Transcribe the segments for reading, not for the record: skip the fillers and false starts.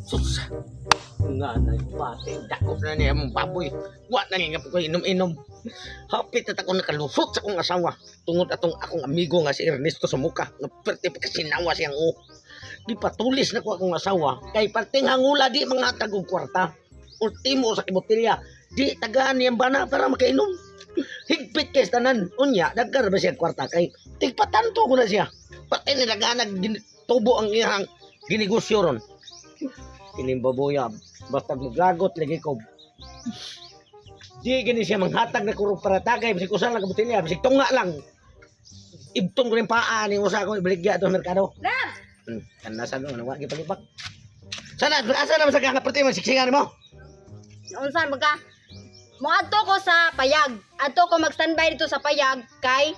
Sus. Nga na pati. Dako na niya mong baboy. Wa na niya ko inom-inom. Hapit at ako nakalusot sa akong asawa. Tungod atong akong amigo nga si Ernesto sa muka. Nga perte pa kasinawa siyang o. Di patulis na ko akong asawa. Kay parting hangula di mga tagong kwarta. Ultimo sa kibotilya. Di tagaan niyang bana para makainom. Higpit kay tanan. Unya, nagkar ba siya kwarta kay tigpatanto ko na siya. Pati nilaganan tubo ang iyang ginegosyo ron. Kinimbaboya, basta maglagot lagi ko. Di gani siya manghatag na kurong para tagay, bisig usan lang kabutilya, bisig tunga lang. Ibtong ko rin paa ni usa ko ibaligya to merkado. Lab! Nasa no, nawa gipalipak. Sana, asa naman sa kakaperte man siksingan mo? Unsan magka? Moadto ko sa payag. Adto ko mag-standby dito sa payag kay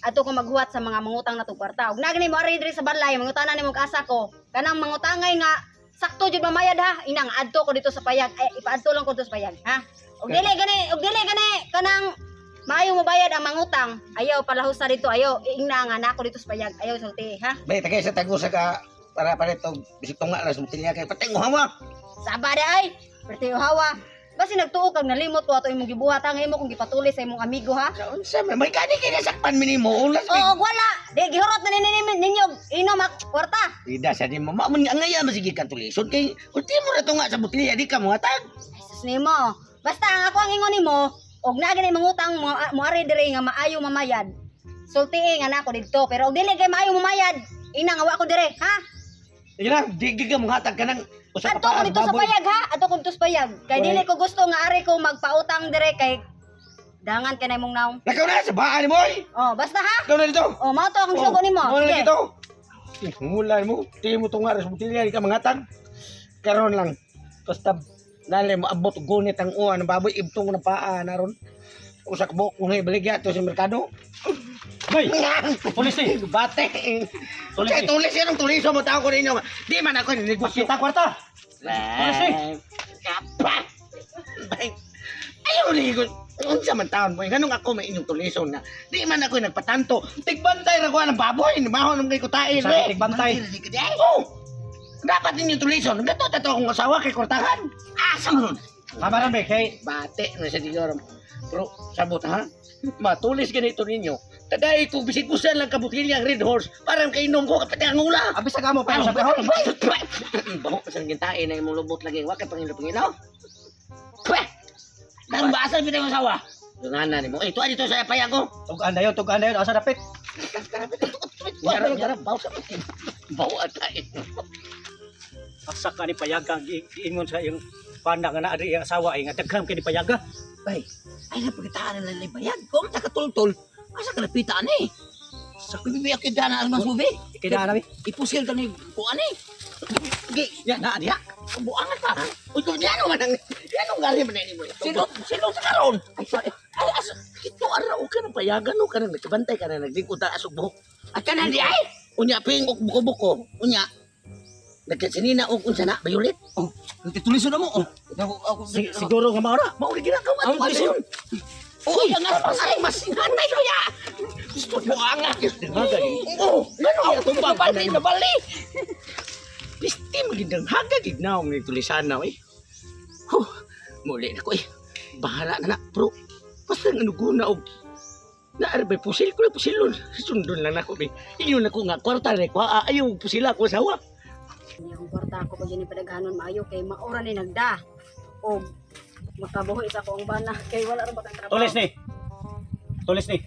ato ko maghuwat sa mga mangutang na kwarta. Ug nagani mo ari diri sa balay, mangutanan nimo asa ko. Kanang mangutangay nga sakto jud mamayad ha. Inang adto ko dito sa payag. Ay ipaadto lang ko dito sa payag, ha? Ug dili gani kanang maayo mo bayad ang mangutang. Ayaw palahusa dito, ayaw ingna nga nako dito sa payag. Ayaw sulti, ha? Bay, tagay sa tagusa ka para ito bisig tunga lang sa butilya kay patingo hawa. Sabada ay, pertiyo hawa. Basi nagtuo kag nalimot ko ato imong gibuhat ang imo kung gipatulis sa imong amigo ha. Sa unsa may kani kay nasakpan minimo ulas. Oo, wala. Di gihurot na ninyo inom ak kwarta. Ida sa di mo mamun ang ngaya masigi ka tulisod kay ultimo ra tunga sa butilya di ka mo hatag. Jesus nimo. Basta ang ako ang ingon nimo, og na gani mangutang mo ari diri nga maayo mamayad. Sulti nga nako didto, pero og dili kay maayo mamayad, ina nga wa ko diri, ha? Sige lang, di ka mo hatag ka ng usa ka Ato ko paas dito sa baboy. payag ha, ato ko dito sa payag. Kay Oy. dili ko gusto nga ari ko magpautang diri kay dangan ka na imong naong. Lakaw na sa baan mo oy. Oh, basta ha? Ikaw na dito. Oh, mao to akong sugo nimo. Mo na Sige. dito. Mulay mo, di mo tunga sa butilya di ka mangatag. Karon lang. Basta nalay mo abot gunit ang uwan ng baboy ibtong na paa naron. Usa ka buok kung ibaligya to sa merkado. Bay, pulis eh, bate. Kaya tulis yan ang tuliso mo tao ko ninyo. Di man ako negosyo. Kita kwarta. Pulis eh. Kapa. Bay, ayaw ligon. Unsa man taon mo, ganun ako may inyong tulison na. Di man ako nagpatanto. Tigbantay ra ko ng baboy, mahon ng kay kutain. Sabi, tigbantay. Oh, dapat ninyong tulison. Gato tato akong asawa kay kortahan. Asa mo nun? Kamaran be kay Bate na sa digoro. Pero sabot ha? Matulis ganito ninyo. Taday ko bisig usan lang kabutilya ang Red Horse para kainom ko kapit ang ula. abi sa kamo pa sa kahon. Baho pa sa gintain na imong lubot lagi. Wa kay pangilo-pangilo. Pweh! Nang basal pinay mo sawa. Dunganan nimo. Eh, tuwa dito sa payag ko. Tugan na yun, asa dapit. Yarap, baho sa pitin. Baho atay. Asa ka ni payaga giingon sa iyong panda nga naa diri ang asawa ay nga dagham kay ni payaga. Bay, ay napagitaan na lang bayag. Kung takatultol, asa ka napitaan eh. Sa kubibiyak yung dana ang masubi. Kaya na Ipusil ka ni kuan eh. Gi, yan na diha. Buangan pa. Uy, kung yan naman ang gali man ni mo. Sino sa karon? Ay, asa, ito araw ka ng payagan o ka nang nagkabantay ka na nagdingkot na asog buhok. At ka na di ay. Unya, ping buko-buko. Unya, nagkasinina o unsa na, bayulit. Oh, tuliso na mo. Oh. Siguro nga maura. Mauli ginagawa. Ang tuliso. Uy, ang ay, masingatay ko ya. Gusto ko angat. Hagay. Oh, gano'n itong babalik na balik. Pisti magindang hagagid na akong nitulisan na eh. Muli na ko eh. Bahala na na, bro. Basta nga naguna og naarabay pusil ko na pusilon. Sundon lang ako eh. Inyon ako nga, kwarta na ko. Ayaw pusila ko asawa. Yung kwarta ko pa dyan ipadaghanon maayo kay maura ni nagda. O makabuhi sa ko ang bana kay wala ra ba kang trabaho. Tulis ni.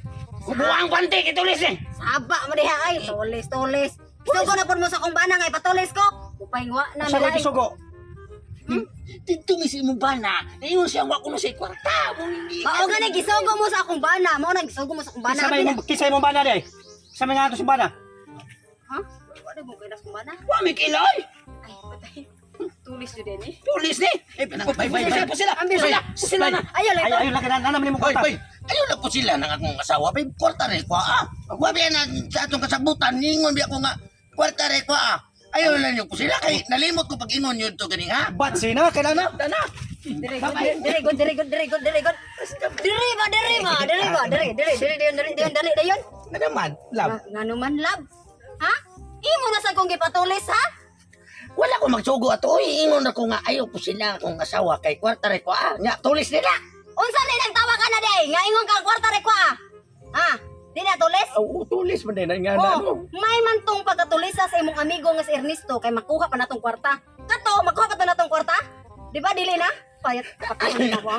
Kubuang panty, kitulis eh. Saba mo diha ay tulis. Sugo na pud mo sa kong bana nga ipatulis ko. Upahingwa na Asa nila. ka sugo? Dito misi mo ba na? Ngayon siya wako na sa kwarta. Mao gani gisugo mo sa akong bana. Mao na gisugo mo sa akong bana. Kisay mo bana day. Sa mga ato si bana. Ha? Wala mo kay nas kong bana. Wami kilay. Ay, patay. Tulis yun din eh. Tulis ni. Bay po sila. Ambil sila. Sila na. Ayaw lang ito. Ayun lang na naman mo Bay, kwarta. bay. Ayaw na po sila ng akong asawa. Bay, kwarta rin ko Wabi na sa atong kasabutan. Ningon biya ko nga. Kwarta rin ko Ayaw na niyo po sila. Kay nalimot ko pag ingon yun to ganing ha. Bat sina kailan na? Dana. Diri god. Diri dayon. Ano man, love. Ngano man lab? Ha? Imo na sa kong gipatulis ha? Wala ko magsugo ato. Uy, ingon ako nga ayaw po sila akong asawa kay kwarta rin ko. Nga, tulis nila. Unsa ni nagtawa ka na day? Nga ingon kang kwarta re ko ah. Ha? Di na tulis? Tulis man din nga na. Oh, may man tong pagkatulisa sa imong amigo nga si Ernesto kay makuha pa natong kwarta. Kato, makuha pa to natong kwarta? Di ba dili na? Payat patay na ako.